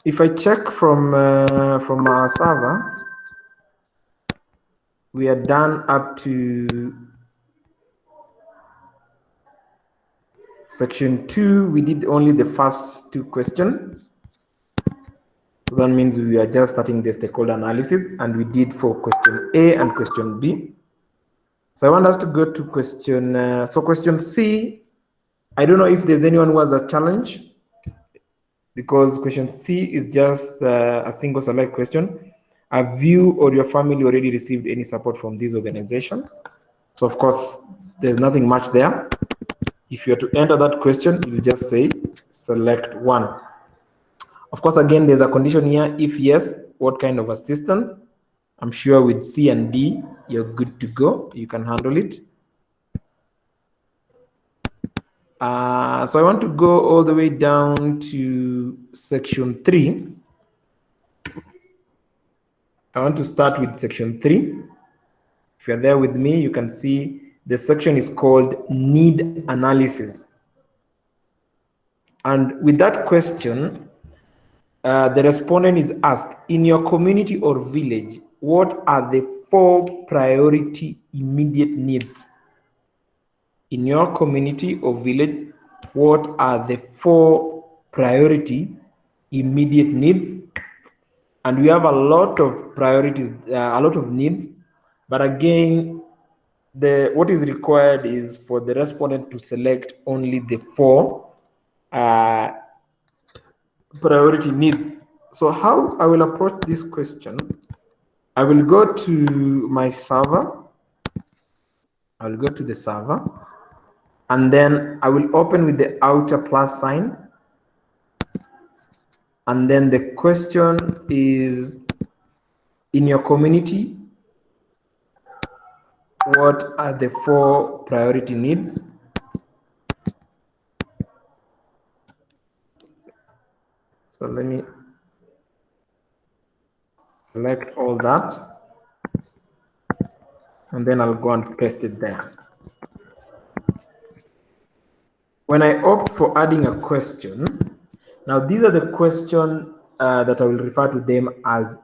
If I check from our server, we are done up to section 2. We did only the first 2 questions. So that means we are just starting the stakeholder analysis, and we did for question A and question B. So I want us to go to question, question C. I don't know if there's anyone who has a challenge, because question C is just a single select question. Have you or your family already received any support from this organization? So of course, there's nothing much there. If you are to enter that question, you just say select 1. Of course, again, there's a condition here. If yes, what kind of assistance? I'm sure with C and D, you're good to go. You can handle it. So I want to go all the way down to section 3. I want to start with section 3. If you're there with me, you can see the section is called need analysis. And with that question, the respondent is asked, in your community or village, what are the 4 priority immediate needs? In your community or village, what are the 4 priority immediate needs? And we have a lot of priorities, a lot of needs, but again, what is required is for the respondent to select only the 4 priority needs. So how I will approach this question, I will go to my server. I will go to the server, and then I will open with the outer plus sign. And then the question is, in your community, what are the 4 priority needs? So let me select all that, and then I'll go and paste it there. When I opt for adding a question, now these are the questions that I will refer to them as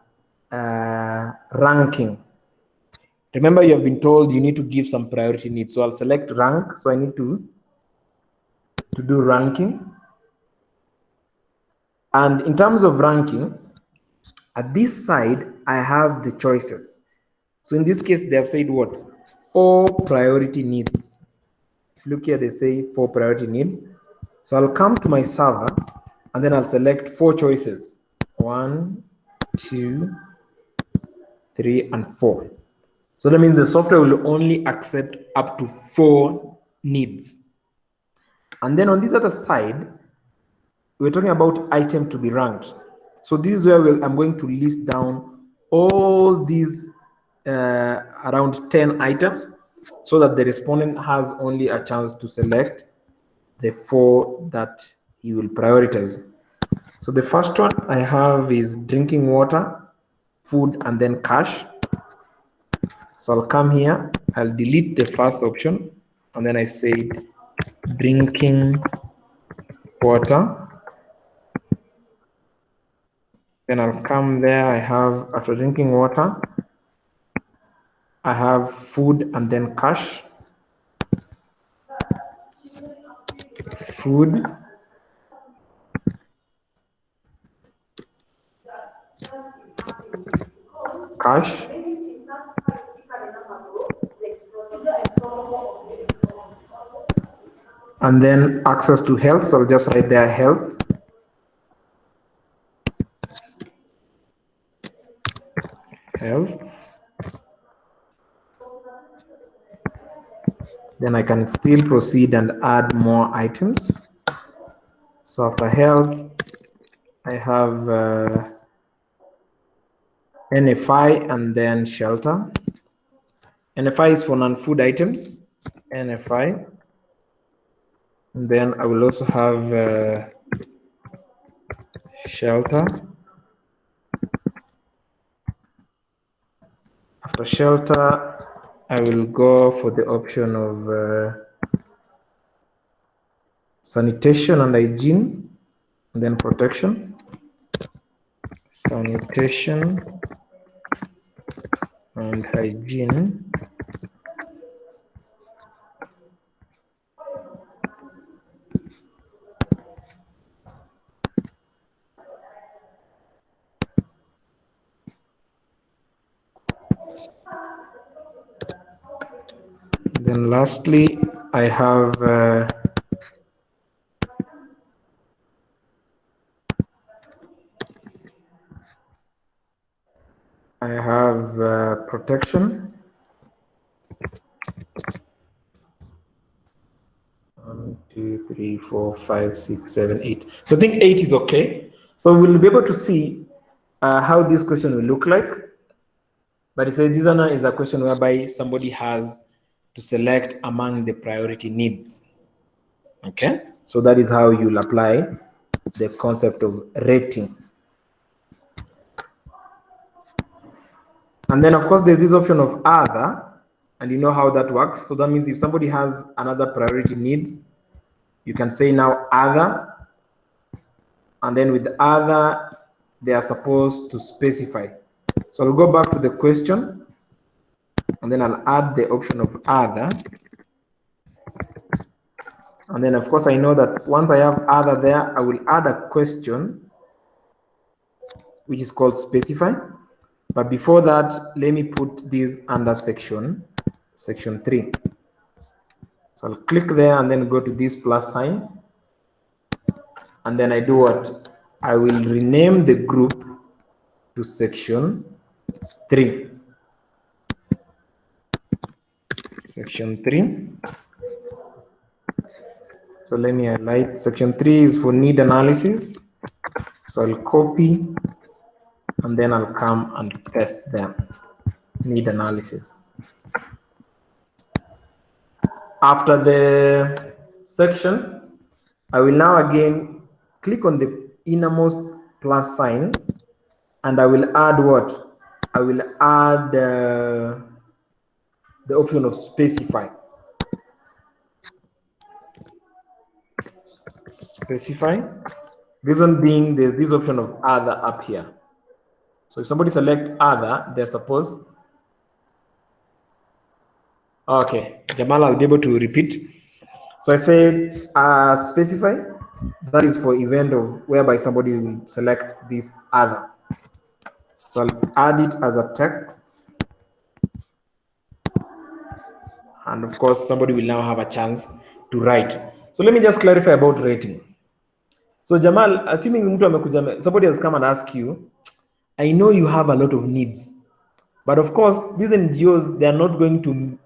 ranking. Remember, you have been told you need to give some priority needs. So I'll select rank. So I need to do ranking. And in terms of ranking, at this side, I have the choices. So in this case, they have said what? 4 priority needs. If you look here, they say 4 priority needs. So I'll come to my server, and then I'll select 4 choices. 1, 2, 3, and 4. So that means the software will only accept up to 4 needs. And then on this other side, we're talking about item to be ranked. So this is where I'm going to list down all these around 10 items, so that the respondent has only a chance to select the 4 that he will prioritize. So the first one I have is drinking water, food, and then cash. So I'll come here, I'll delete the first option, and then I say drinking water. Then I'll come there, I have, after drinking water, I have food and then cash. Food. Cash. And then access to health, so I'll just write there health. Health. Then I can still proceed and add more items. So after health, I have NFI and then shelter. NFI is for non-food items, NFI. And then I will also have shelter. After shelter, I will go for the option of sanitation and hygiene, and then protection. sanitation and hygiene. Then lastly, I have protection. 1, 2, 3, 4, 5, 6, 7, 8. So I think 8 is okay. So we'll be able to see how this question will look like. But it says this one is a question whereby somebody has to select among the priority needs. Okay, so that is how you'll apply the concept of rating. And then of course there's this option of other, and you know how that works. So that means if somebody has another priority needs, you can say now other, and then with other they are supposed to specify. So I'll go back to the question, and then I'll add the option of other. And then of course I know that once I have other there, I will add a question which is called specify. But before that, let me put this under section 3. So I'll click there and then go to this plus sign. And then I do what? I will rename the group to section 3. Section 3. So let me highlight. Section 3 is for need analysis. So I'll copy and then I'll come and paste them. Need analysis. After the section, I will now again click on the innermost plus sign, and I will add what? I will add the option of specify. Specify. Reason being, there's this option of other up here. So if somebody select other, they're supposed. Okay, Jamal, I'll be able to repeat. So I said specify. That is for event of whereby somebody will select this other. So I'll add it as a text. And of course, somebody will now have a chance to write. So let me just clarify about rating. So Jamal, assuming somebody has come and asked you, I know you have a lot of needs, but of course, these NGOs, they are not going to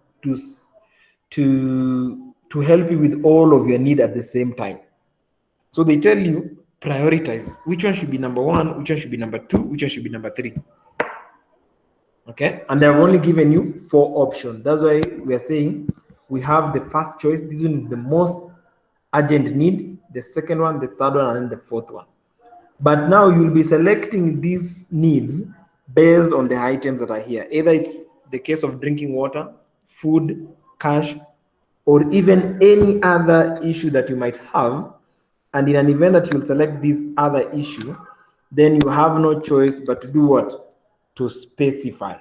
help you with all of your need at the same time. So they tell you, prioritize. Which one should be number 1, which one should be number 2, which one should be number 3. Okay, and they have only given you 4 options. That's why we are saying we have the first choice. This one is the most urgent need, the second one, the third one, and then the fourth one. But now you'll be selecting these needs based on the items that are here. Either it's the case of drinking water, food, cash, or even any other issue that you might have. And in an event that you'll select this other issue, then you have no choice but to do what? To specify.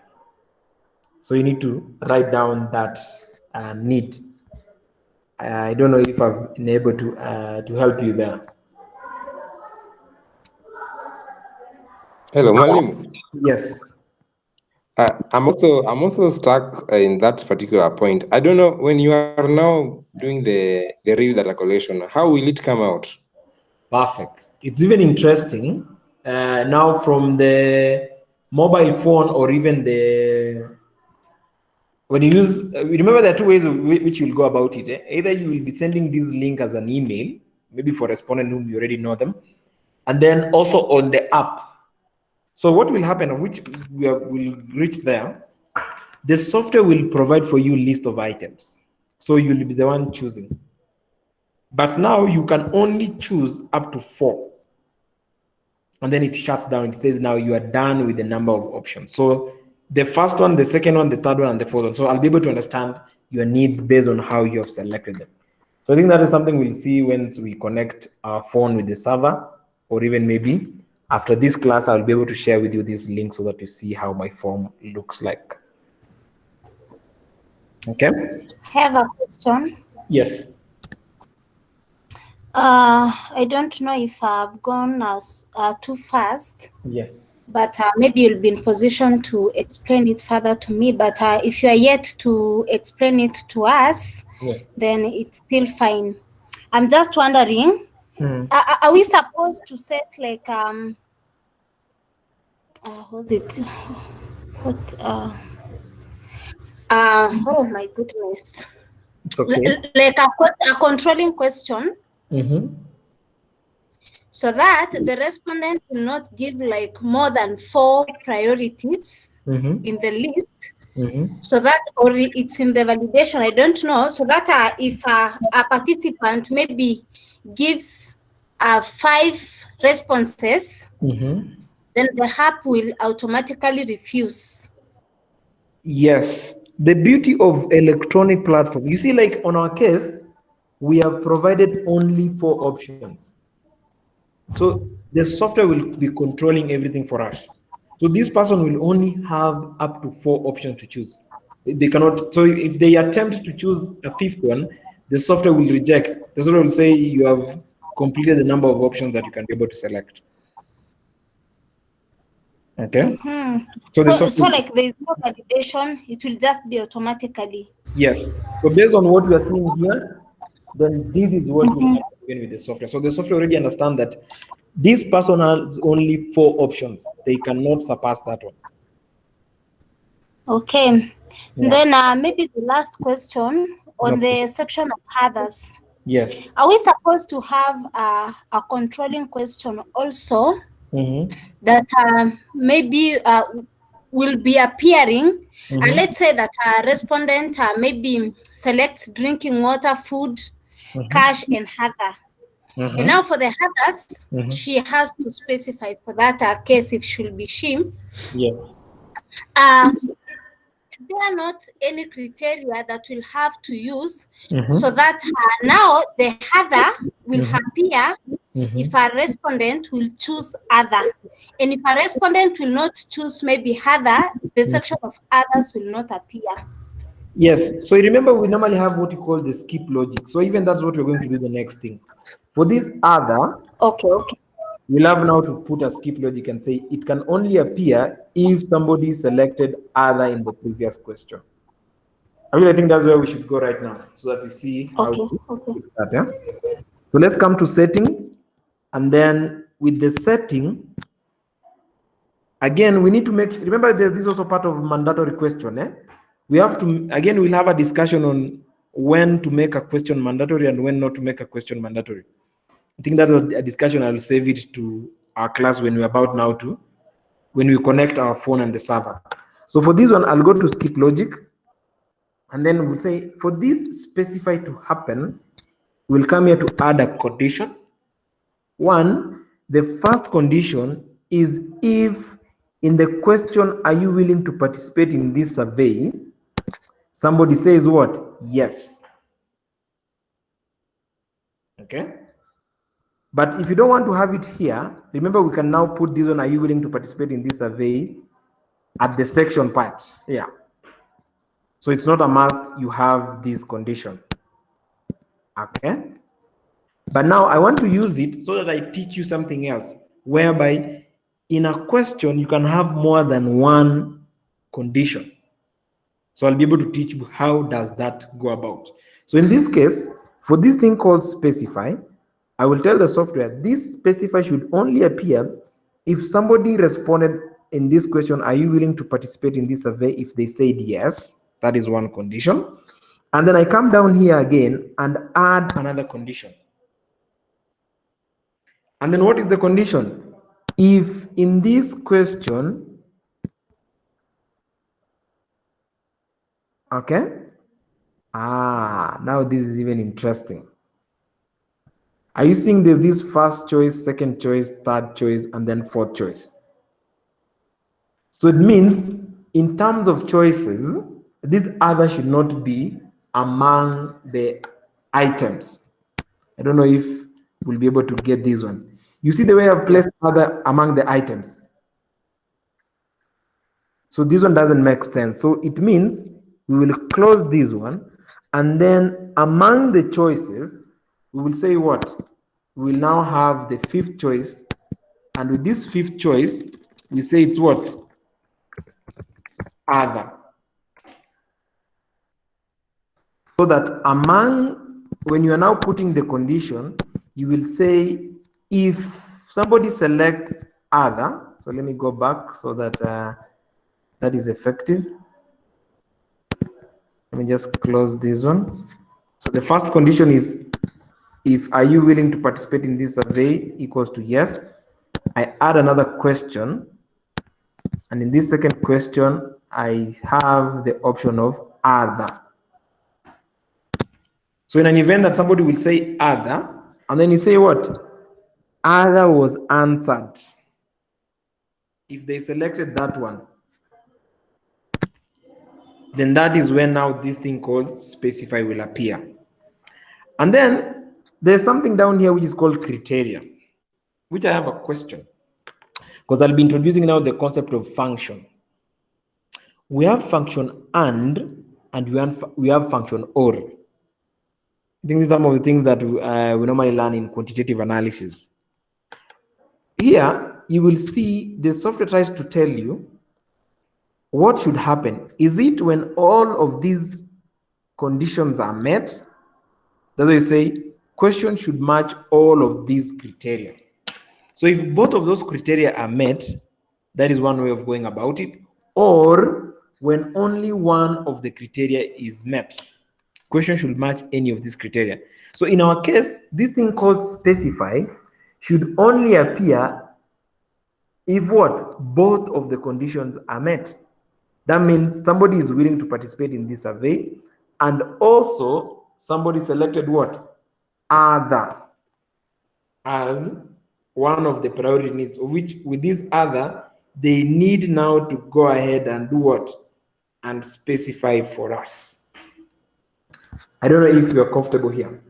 So you need to write down that need. I don't know if I've been able to help you there. Hello, Malim. Yes. I'm also stuck in that particular point. I don't know, when you are now doing the real data collection, how will it come out? Perfect. It's even interesting now from the mobile phone, or even when you use, remember there are 2 ways of which you'll go about it. Either you will be sending this link as an email, maybe for respondent whom you already know them, and then also on the app. So what will happen, of which we'll reach there, the software will provide for you list of items. So you'll be the one choosing. But now you can only choose up to 4. And then it shuts down. It says now you are done with the number of options. So the first one, the second one, the third one, and the fourth one. So I'll be able to understand your needs based on how you have selected them. So I think that is something we'll see once we connect our phone with the server, or even maybe After this class, I'll be able to share with you this link so that you see how my form looks like. Okay? I have a question. Yes. I don't know if I've gone too fast, Yeah. but maybe you'll be in position to explain it further to me. But if you are yet to explain it to us, Yeah. then it's still fine. I'm just wondering, are we supposed to set like what's it? What oh my goodness. It's okay. Like a controlling question, so that the respondent will not give like more than 4 priorities in the list, so that, or it's in the validation, I don't know, so that if a participant maybe gives 5 responses, then the app will automatically refuse. Yes. The beauty of electronic platform, you see, like on our case, we have provided only 4 options. So the software will be controlling everything for us. So this person will only have up to 4 options to choose. They cannot, so if they attempt to choose a 5th one, the software will reject. The software will say you have completed the number of options that you can be able to select. Okay. So the software, So like there is no validation, it will just be automatically. yes. So based on what we are seeing here, then this is what will happen again with the software. So the software already understand that this person has only 4 options. They cannot surpass that one. Okay. Yeah. Then maybe the last question on Okay. the section of others. Yes. Are we supposed to have a controlling question also that maybe will be appearing? Let's say that a respondent maybe selects drinking water, food, cash, and other. And now for the others, she has to specify for that case if she'll be she. Yes. Is there not any criteria that we'll have to use so that now the other will appear if a respondent will choose other? And if a respondent will not choose maybe other, the section of others will not appear. Yes. So you remember we normally have what you call the skip logic. So even that's what we're going to do the next thing. For this other, Okay. we'll have now to put a skip logic and say it can only appear if somebody selected other in the previous question. I think that's where we should go right now so that we see how to fix that. Yeah. So let's come to settings, and then with the setting, again we need to make. Remember, this is also part of mandatory question. We have to, again, we'll have a discussion on when to make a question mandatory and when not to make a question mandatory. I think that's a discussion. I'll save it to our class when we're about now to, when we connect our phone and the server. So for this one, I'll go to skip logic, and then we'll say for this specify to happen, we'll come here to add a condition. One, the first condition is if in the question, are you willing to participate in this survey? Somebody says what? Yes. Okay. But if you don't want to have it here, remember we can now put this on, are you willing to participate in this survey, at the section part. Yeah. So it's not a must you have this condition. Okay. But now I want to use it so that I teach you something else, whereby in a question you can have more than one condition. So I'll be able to teach you how does that go about. So in this case, for this thing called specify, I will tell the software this specify should only appear if somebody responded in this question, are you willing to participate in this survey? If they said yes, that is one condition. And then I come down here again and add another condition. And then what is the condition? If in this question, okay, now this is even interesting. Are you seeing there's this first choice, second choice, third choice, and then fourth choice? So it means in terms of choices, this other should not be among the items. I don't know if we'll be able to get this one. You see the way I've placed other among the items. So this one doesn't make sense. So it means we will close this one, and then among the choices, we will say what? We will now have the fifth choice, and with this fifth choice, we say it's what? Other. So that among, when you are now putting the condition, you will say if somebody selects other, so let me go back so that that is effective. Let me just close this one. So the first condition is, if are you willing to participate in this survey equals to yes. I add another question, and in this second question, I have the option of other. So in an event that somebody will say other, and then you say what? Other was answered. If they selected that one, then that is when now this thing called specify will appear. And then there's something down here which is called criteria, which I have a question, because I'll be introducing now the concept of function. We have function and we have function or. I think these are some of the things that we normally learn in quantitative analysis. Here, you will see the software tries to tell you what should happen. Is it when all of these conditions are met? That's why you say question should match all of these criteria. So if both of those criteria are met, that is one way of going about it. Or when only one of the criteria is met, question should match any of these criteria. So in our case, this thing called specify should only appear if what? Both of the conditions are met. That means somebody is willing to participate in this survey, and also somebody selected what? Other as one of the priority needs, of which with this other, they need now to go ahead and do what? And specify for us. I don't know if you're comfortable here.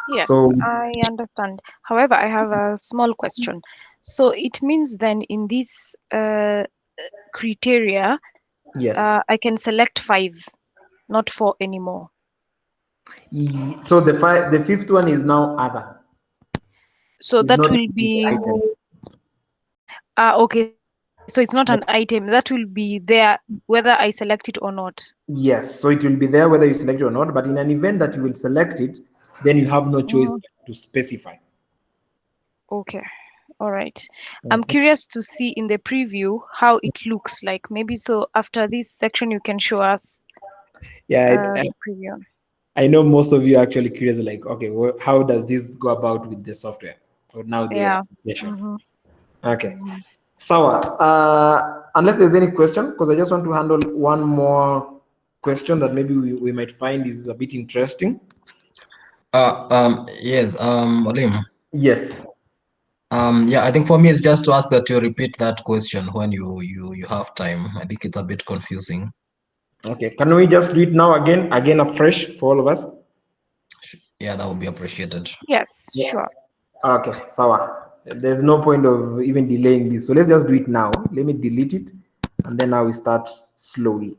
Yes, So, I understand. However, I have a small question. So it means then in this criteria, yes. I can select 5, not 4 anymore. So the fifth one is now other. So It's that not will be okay. So it's not an item. That will be there whether I select it or not. Yes, so it will be there whether you select it or not, but in an event that you will select it, then you have no choice to specify. Okay, all right. I'm curious to see in the preview how it looks like. Maybe so after this section you can show us the preview. I know most of you are actually curious, like, okay, well, how does this go about with the software? Or now the application. Okay. So, unless there's any question, because I just want to handle one more question that maybe we might find is a bit interesting. Yes, Olim. Yes. Yeah, I think for me it's just to ask that you repeat that question when you have time. I think it's a bit confusing. Okay, can we just do it now again afresh for all of us? Yeah, that would be appreciated. Yes, sure. Okay, Sawa. There's no point of even delaying this. So let's just do it now. Let me delete it, and then now we start slowly.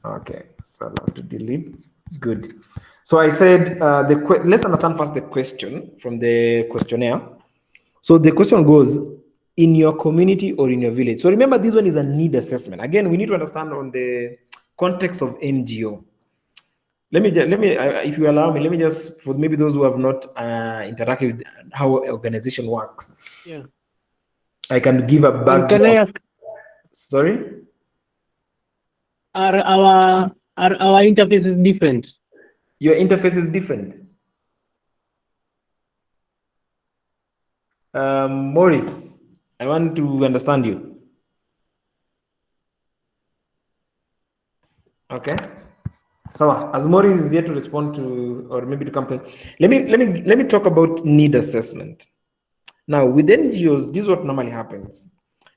Okay, so I have to delete. Good. So I said, let's understand first the question from the questionnaire. So the question goes, in your community or in your village. So remember, this one is a need assessment. Again, we need to understand on the context of NGO. Let me, if you allow me, let me just, for maybe those who have not interacted with how organization works. Yeah. I can give a background. Can I ask? Sorry? Are our interfaces different? Your interface is different. Maurice, I want to understand you. Okay. So as Maurice is here to respond to, or maybe to complain, let me talk about need assessment. Now with NGOs, this is what normally happens.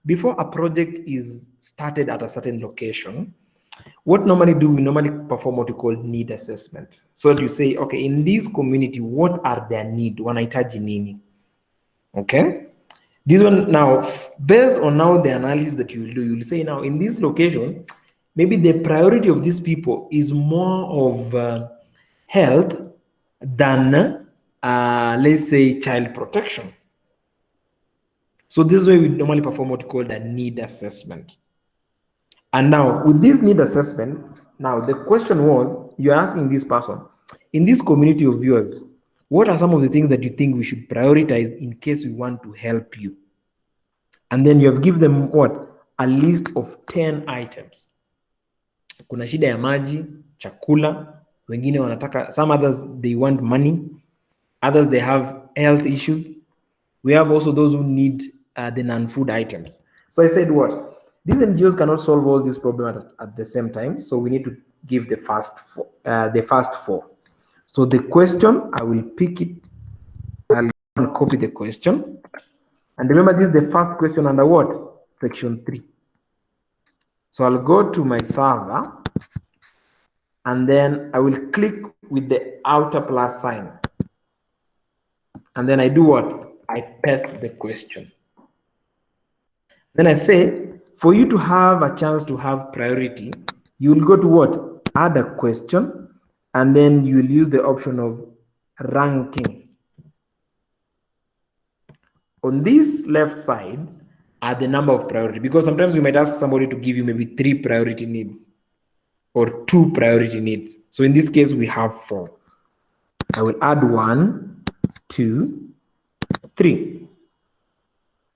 Before a project is started at a certain location, What normally do, we normally perform what we call need assessment. So that you say, okay, in this community, what are their needs? Wanahitaji nini? Okay. This one now, based on now the analysis that you will do, you will say now in this location, maybe the priority of these people is more of health than, let's say, child protection. So this is why we normally perform what we call the need assessment. And now with this need assessment, now the question was, you're asking this person, in this community of yours, what are some of the things that you think we should prioritize in case we want to help you? And then you have given them what? A list of 10 items. Kuna shida ya maji, chakula, wengine wanataka, some others they want money, others they have health issues. We have also those who need the non-food items. So I said what? These NGOs cannot solve all these problems at the same time, so we need to give the first four. So the question, I will pick it, I'll copy the question. And remember, this is the first question under what? Section 3. So I'll go to my server, and then I will click with the outer plus sign. And then I do what? I paste the question. Then I say, for you to have a chance to have priority, you will go to what? Add a question, and then you will use the option of ranking. On this left side are the number of priority, because sometimes you might ask somebody to give you maybe 3 priority needs or 2 priority needs. So in this case, we have 4. I will add 1, 2, 3.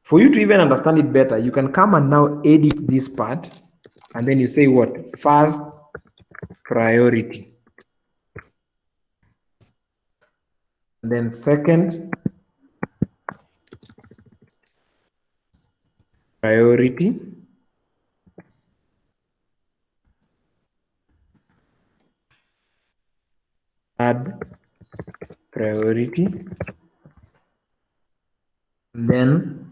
For you to even understand it better, you can come and now edit this part, and then you say what? First priority. And then second priority. Third priority. And then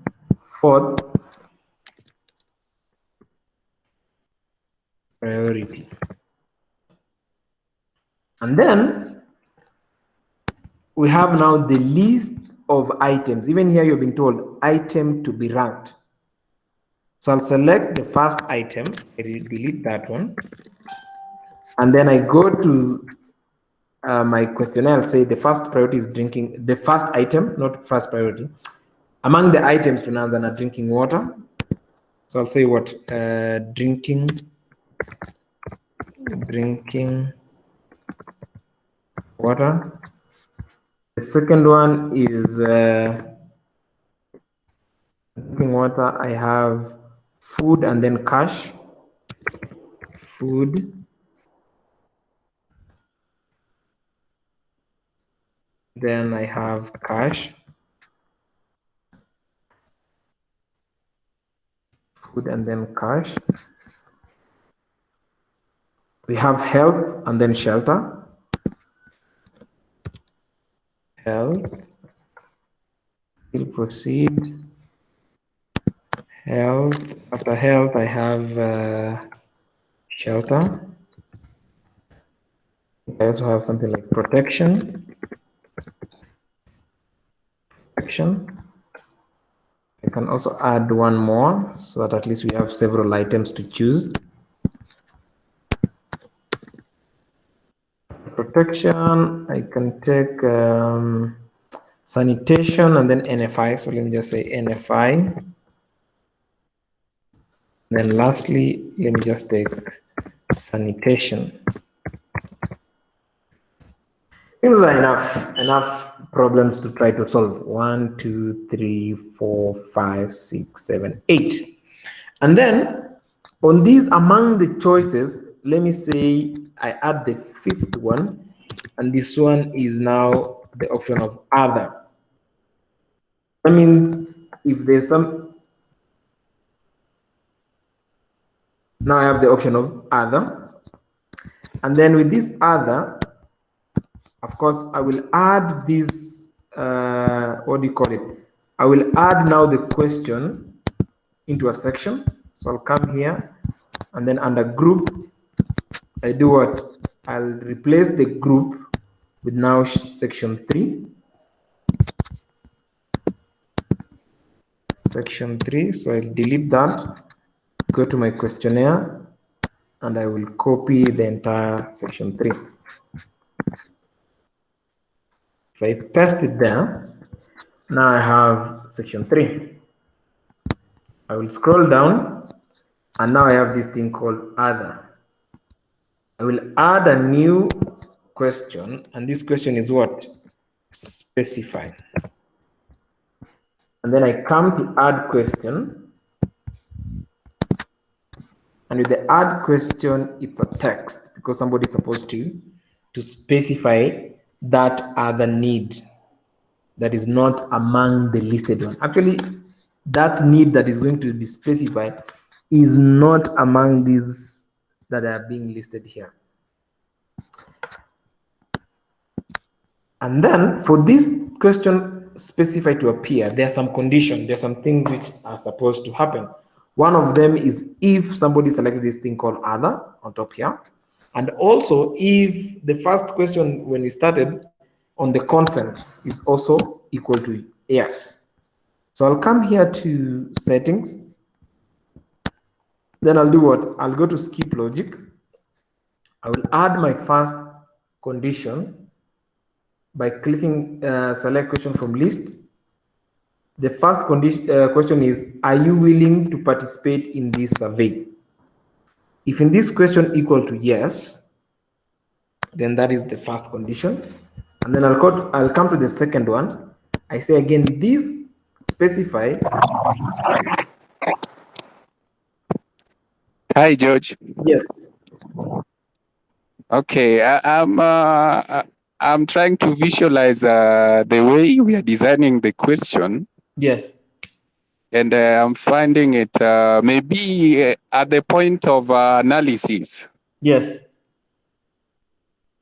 fourth priority. And then we have now the list of items. Even here you've been told item to be ranked. So I'll select the first item, I delete that one. And then I go to my questionnaire, I'll say the first priority is drinking, the first item, not first priority. Among the items to Nanzan are drinking water. So I'll say what? Drinking water. The second one is drinking water. I have food and then cash. Food. Then I have cash. Food and then cash. We have health and then shelter. Health. Still proceed. Health. After health, I have shelter. I also have something like protection. I can also add one more so that at least we have several items to choose. Protection, I can take sanitation and then NFI. So let me just say NFI. Then lastly, let me just take sanitation. These are enough problems to try to solve. 1, 2, 3, 4, 5, 6, 7, 8. And then on these, among the choices, let me say I add the 5th one, and this one is now the option of other. That means if there's some, now I have the option of other. And then with this other, of course, I will add this, what do you call it? I will add now the question into a section. So I'll come here and then under group, I do what? I'll replace the group with now section 3. Section 3, so I'll delete that, go to my questionnaire, and I will copy the entire section 3. If I paste it there, now I have section 3. I will scroll down, and now I have this thing called other. I will add a new question, and this question is what? Specify. And then I come to add question, and with the add question, it's a text because somebody is supposed to specify that other need that is not among the listed one. Actually, that need that is going to be specified is not among these that are being listed here. And then for this question specify to appear, there are some conditions, there are some things which are supposed to happen. One of them is if somebody selected this thing called other on top here, and also if the first question when we started on the consent is also equal to yes. So I'll come here to settings, then I'll do what? I'll go to skip logic. I will add my first condition by clicking select question from list. The first question is, are you willing to participate in this survey? If in this question equal to yes, then that is the first condition. And then I'll come to the second one. I say again, this specify. Hi, George. Yes. Okay, I'm trying to visualize the way we are designing the question. Yes. And I'm finding it maybe at the point of analysis. Yes.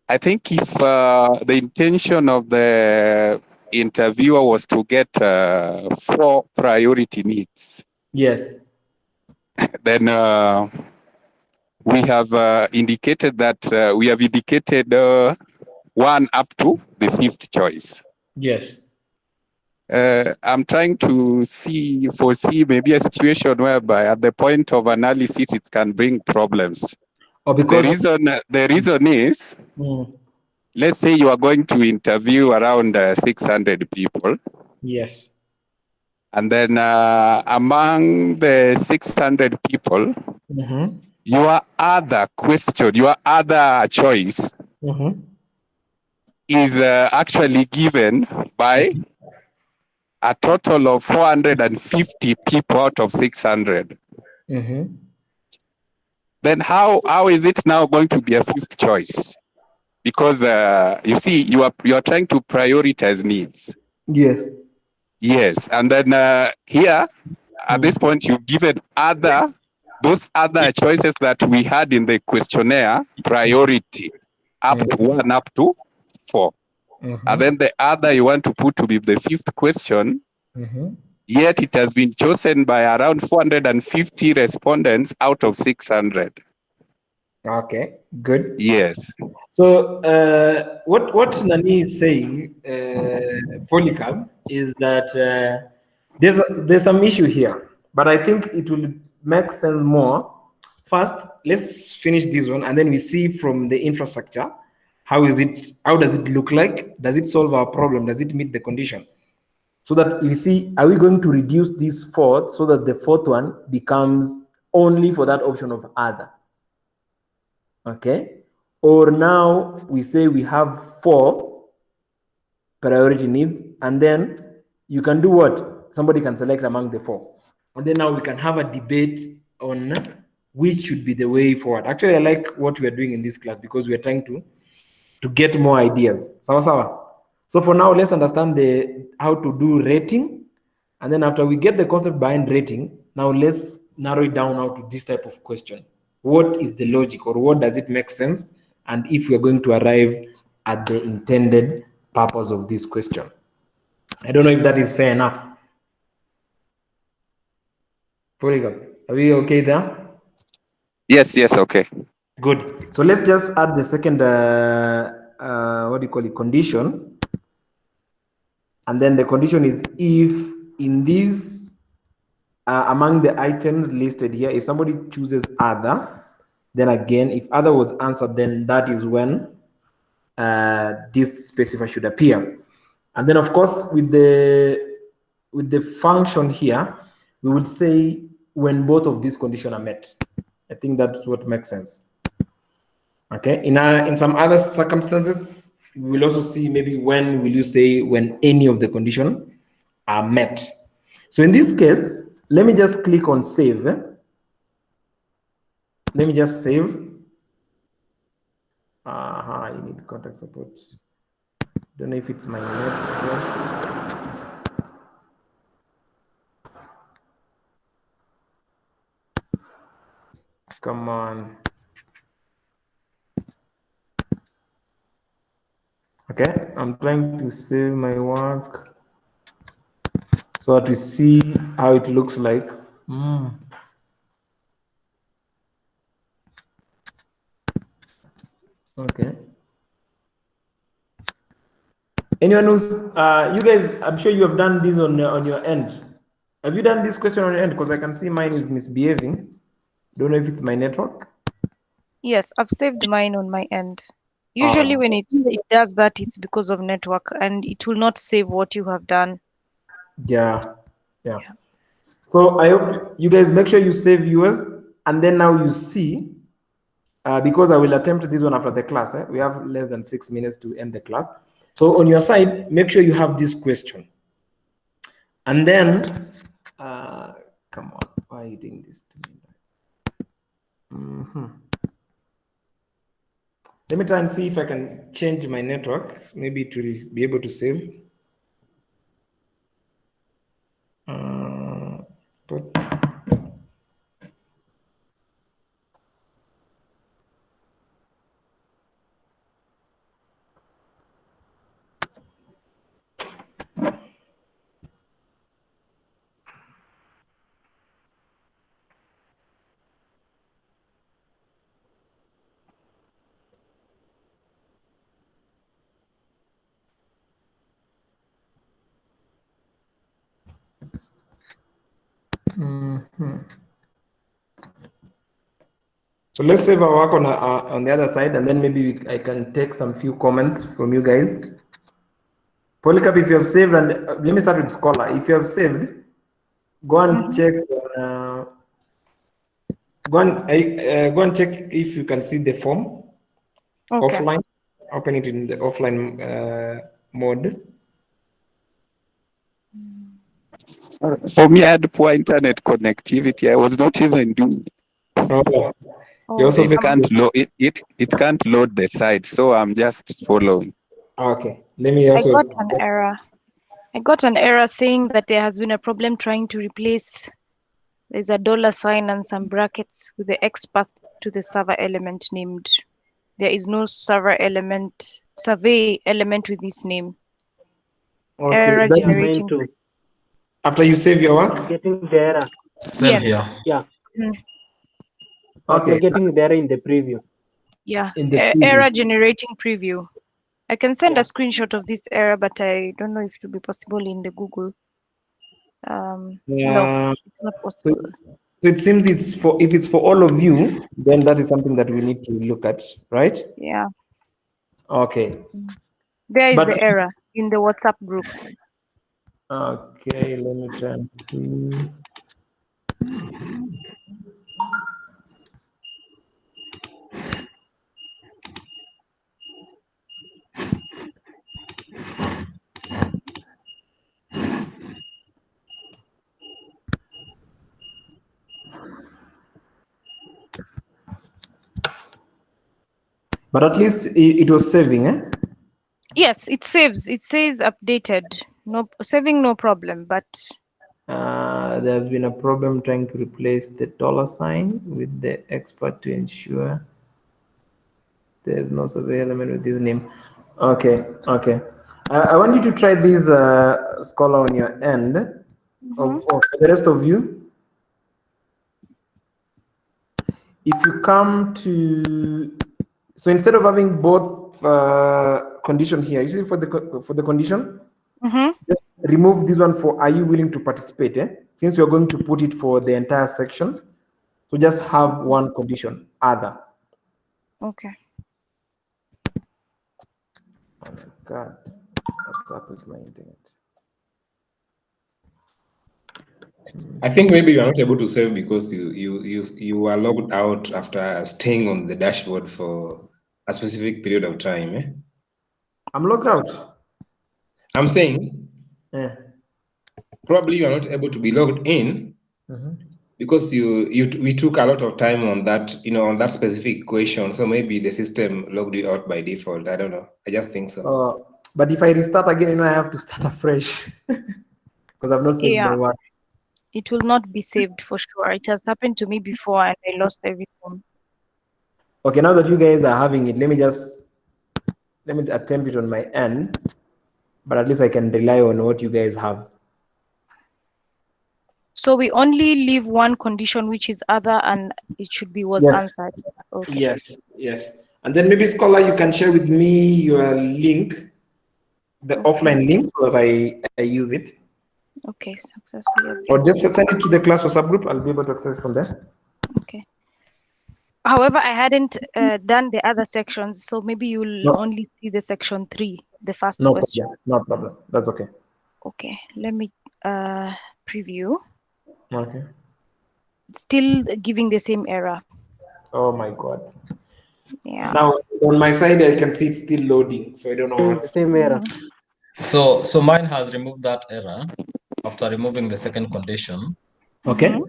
I think if the intention of the interviewer was to get 4 priority needs. Yes. Then we have indicated that we have indicated 1 up to the 5th choice. Yes. I'm trying to foresee maybe a situation whereby at the point of analysis it can bring problems. Or because the reason is, let's say you are going to interview around 600 people. Yes. And then among the 600 people, your other question, your other choice is actually given by a total of 450 people out of 600. Then how is it now going to be a 5th choice? Because you see, you are trying to prioritize needs. Yes. Yes, and then here at this point you've given those other choices that we had in the questionnaire priority up to 1 up to 4. And then the other you want to put to be the 5th question, yet it has been chosen by around 450 respondents out of 600. Okay, good. Yes. So what Nani is saying, Polycarp, is that there's some issue here, but I think it will make sense more. First, let's finish this one, and then we see from the infrastructure how does it look like? Does it solve our problem? Does it meet the condition? So that you see, are we going to reduce this 4th so that the 4th one becomes only for that option of other? Okay. Or now we say we have 4 priority needs, and then you can do what? Somebody can select among the 4. And then now we can have a debate on which should be the way forward. Actually, I like what we are doing in this class because we are trying to get more ideas. So for now, let's understand how to do rating. And then after we get the concept behind rating, now let's narrow it down now to this type of question. What is the logic, or what does it make sense? And if we are going to arrive at the intended purpose of this question. I don't know if that is fair enough. Are we okay there? Yes, okay. Good. So let's just add the second, what do you call it, condition. And then the condition is if in these, among the items listed here, if somebody chooses other, then again, if other was answered, then that is when this specifier should appear. And then of course, with the function here, we would say when both of these conditions are met. I think that's what makes sense. Okay, in some other circumstances, we will also see maybe when will you say when any of the conditions are met. So in this case, let me just click on save. Let me just save. You need contact support. Don't know if it's my net as well. Come on. Okay, I'm trying to save my work so that we see how it looks like. Okay. Anyone who's you guys, I'm sure you have done this on your end. Have you done this question on your end? Because I can see mine is misbehaving. Don't know if it's my network. Yes, I've saved mine on my end. Usually when it does that, it's because of network, and it will not save what you have done. Yeah. So I hope you guys make sure you save yours, and then now you see, because I will attempt this one after the class. We have less than 6 minutes to end the class. So on your side, make sure you have this question. And then, come on, why are you doing this to me? Let me try and see if I can change my network. Maybe it will be able to save. So let's save our work on the other side, and then maybe I can take some few comments from you guys. Polycarp, if you have saved, and let me start with Scholar. If you have saved, go and check. Go and check if you can see the form offline. Open it in the offline mode. For me, I had poor internet connectivity. I was not even doing it. It can't load the site, so I'm just following. Okay, let me also. I got an error saying that there has been a problem trying to replace. There's a $sign and some brackets with the X path to the server element named. There is no survey element with this name. Okay, error generating. Too. After you save your work? Getting the error. Same here. Yeah. Okay. We're getting the error in the preview. Yeah. In the Error generating preview. I can send a screenshot of this error, but I don't know if it will be possible in the Google. No, it's not possible. So it seems if it's for all of you, then that is something that we need to look at, right? Yeah. Okay. There is the error in the WhatsApp group. Okay, let me try and see. But at least it was saving, eh? Yes, it saves. It says updated. No saving, no problem. But there's been a problem trying to replace the $sign with the expert to ensure there's no survey element with this name. Okay. I want you to try this Scholar on your end. Of the rest of you. if you come to, so instead of having both condition here, you see for the condition, just remove this one for are you willing to participate? Since we are going to put it for the entire section, so just have one condition, other. Okay. Oh my God, what's up with my internet? I think maybe you are not able to save because you were logged out after staying on the dashboard for a specific period of time. I'm logged out. I'm saying probably you are not able to be logged in because we took a lot of time on that, on that specific question. So maybe the system logged you out by default. I don't know. I just think so. But if I restart again, I have to start afresh because I've not saved my work. It will not be saved for sure. It has happened to me before and I lost everything. Okay, now that you guys are having it, let me attempt it on my end, but at least I can rely on what you guys have. So we only leave one condition, which is other, and it should be was answered. Okay. Yes. And then maybe Scholar, you can share with me your link, the offline link, so that I use it. Okay, successfully. Or just send it to the class or subgroup. I'll be able to access from there. Okay. However, I hadn't done the other sections, so maybe you'll only see the section 3, the first question. No problem. That's okay. Okay, let me preview. Okay. It's still giving the same error. Oh my God. Yeah. Now on my side, I can see it's still loading, so I don't know what's the same error. So mine has removed that error after removing the second condition. Okay.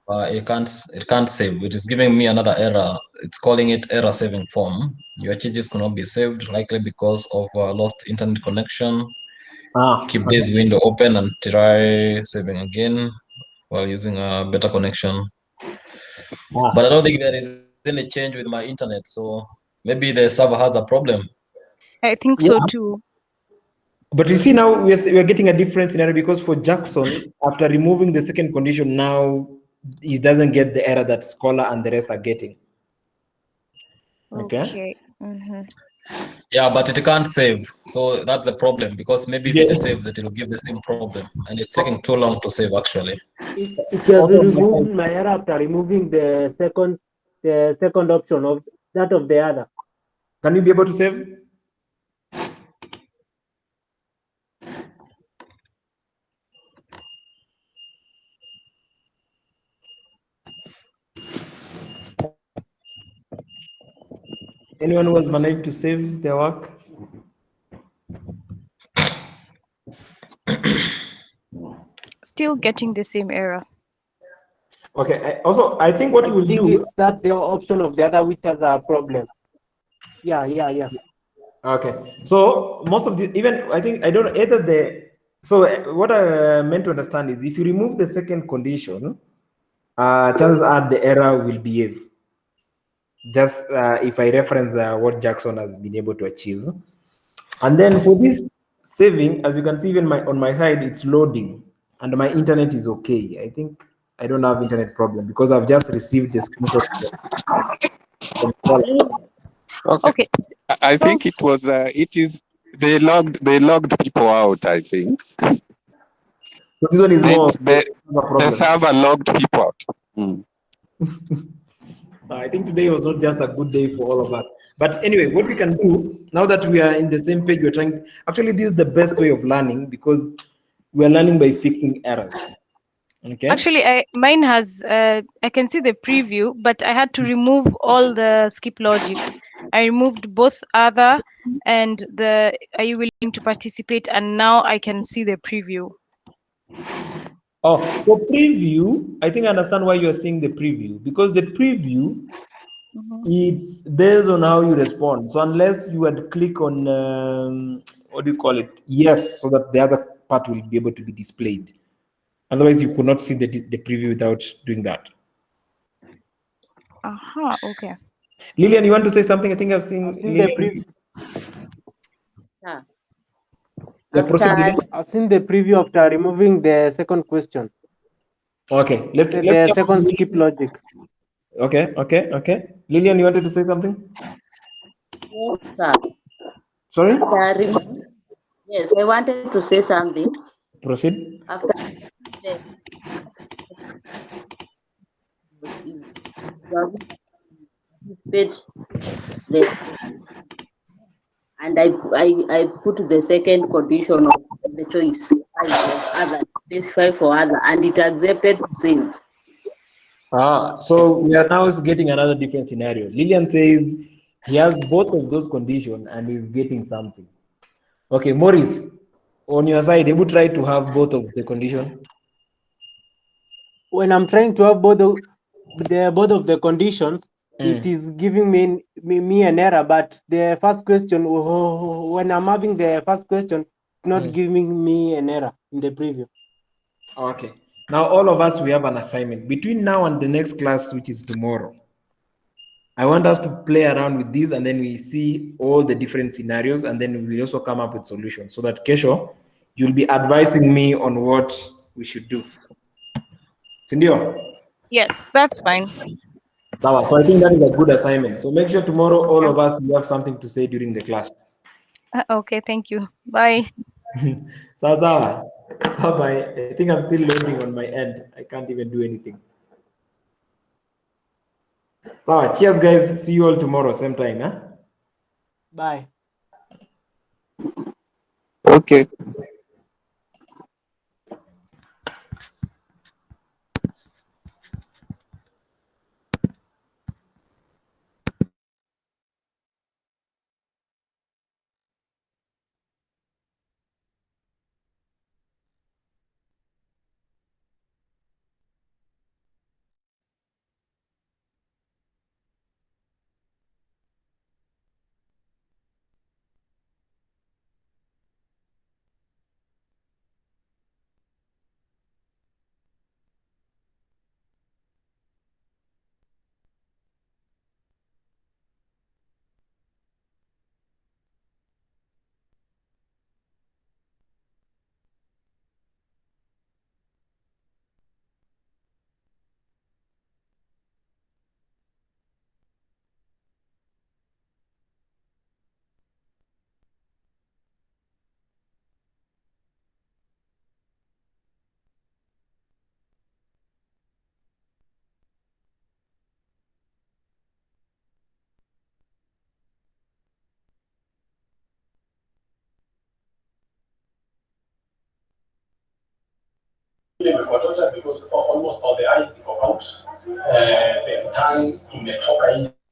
It can't save. It is giving me another error. It's calling it error saving form. Your changes cannot be saved, likely because of lost internet connection. Keep this window open and try saving again while using a better connection. But I don't think there is any change with my internet, so maybe the server has a problem. I think so too. But you see now we are getting a different scenario because for Jackson, after removing the second condition, now he doesn't get the error that Scholar and the rest are getting. Okay. Yeah, but it can't save, so that's the problem, because maybe if it saves it will give the same problem, and it's taking too long to save actually. It has removed my error after removing the second option of that of the other. Can you be able to save? Anyone who has managed to save their work? Still getting the same error. Okay. I think what we'll do. It's that the option of the other which has a problem. Yeah. Okay. So most of the So what I meant to understand is if you remove the second condition, chances are the error will behave. Just if I reference what Jackson has been able to achieve. And then for this saving, as you can see, even on my side, it's loading and my internet is okay. I think I don't have internet problem because I've just received the screenshot. Okay. I think they logged people out, I think. So this one is more the server logged people out. I think today was not just a good day for all of us. But anyway, what we can do now that we are in the same page, actually this is the best way of learning because we are learning by fixing errors. Okay. Actually, mine has I can see the preview, but I had to remove all the skip logic. I removed both other and the are you willing to participate, and now I can see the preview. Oh, for preview, I think I understand why you are seeing the preview, because the preview it's based on how you respond. So unless you had click on what do you call it? Yes, so that the other part will be able to be displayed. Otherwise, you could not see the preview without doing that. Okay. Lillian, you want to say something? I think I've seen the preview. Yeah. I've seen the preview after removing the second question. Okay, let's the second skip logic. Okay. Lillian, you wanted to say something? Yes, sir. Sorry? Yes, I wanted to say something. Proceed. After participate and I put the second condition of the choice specify for other, and it accepted to save. So we are now getting another different scenario. Lillian says he has both of those conditions and is getting something. Okay, Maurice, on your side, able try to have both of the condition. When I'm trying to have both of the conditions, it is giving me an error. But the first question, when I'm having the first question, not giving me an error in the preview. Okay. Now all of us, we have an assignment between now and the next class, which is tomorrow. I want us to play around with these, and then we see all the different scenarios, and then we will also come up with solutions so that Kesho, you'll be advising me on what we should do. Sindio? Yes, that's fine. So I think that is a good assignment. So make sure tomorrow all of us, we have something to say during the class. Okay, thank you. Bye. Sawa. Bye-bye. I think I'm still loading on my end. I can't even do anything. So cheers, guys. See you all tomorrow, same time. Huh? Bye. Okay. Because almost all the IT come out, the time imetoka nje.